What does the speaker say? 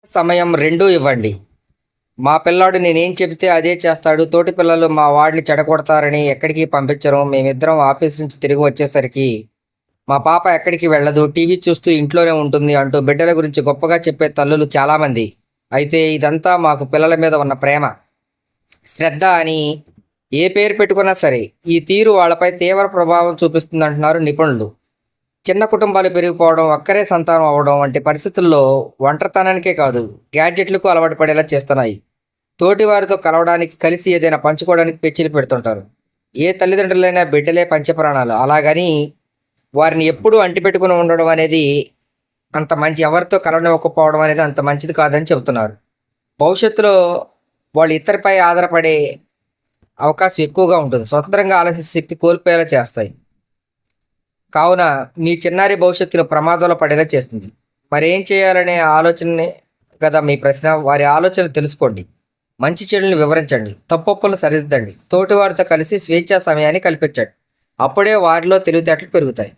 సమయం రెండూ ఇవ్వండి. మా పిల్లాడు నేనేం చెబితే అదే చేస్తాడు. తోటి పిల్లలు మా వాడిని చెడగొడతారని ఎక్కడికి పంపించరు. మేమిద్దరం ఆఫీస్ నుంచి తిరిగి వచ్చేసరికి మా పాప ఎక్కడికి వెళ్ళదు. టీవీ చూస్తూ ఇంట్లోనే ఉంటుంది అంటూ బిడ్డల గురించి గొప్పగా చెప్పే తల్లులు చాలామంది. అయితే ఇదంతా మాకు పిల్లల మీద ఉన్న ప్రేమ, శ్రద్ధ అని ఏ పేరు పెట్టుకున్నా సరే ఈ తీరు వాళ్ళపై తీవ్ర ప్రభావం చూపిస్తుందంటున్నారు నిపుణులు. చిన్న కుటుంబాలు పెరిగిపోవడం, ఒక్కరే సంతానం అవ్వడం వంటి పరిస్థితుల్లో ఒంటరితనానికే కాదు గ్యాడ్జెట్లకు అలవాటు పడేలా చేస్తున్నాయి. తోటి వారితో కలవడానికి, కలిసి ఏదైనా పంచుకోవడానికి పెచ్చిలు పెడుతుంటారు. ఏ తల్లిదండ్రులైనా బిడ్డలే పంచప్రాణాలు. అలాగని వారిని ఎప్పుడూ అంటిపెట్టుకుని ఉండడం అనేది అంత మంచి, ఎవరితో కలవనివ్వకపోవడం అనేది అంత మంచిది కాదని చెబుతున్నారు. భవిష్యత్తులో వాళ్ళు ఇతరుపై ఆధారపడే అవకాశం ఎక్కువగా ఉంటుంది. స్వతంత్రంగా ఆలోచించే శక్తి కోల్పోయేలా చేస్తాయి. కావున మీ చిన్నారి భవిష్యత్తును ప్రమాదంలో పడేలా చేస్తుంది. మరేం చేయాలనే ఆలోచనే కదా మీ ప్రశ్న. వారి ఆలోచనలు తెలుసుకోండి, మంచి చెడులను వివరించండి, తప్పొప్పులను సరిదిద్దండి, తోటివారితో కలిసి స్వేచ్ఛా సమయాన్ని కల్పించండి. అప్పుడే వారిలో తెలివితేటలు పెరుగుతాయి.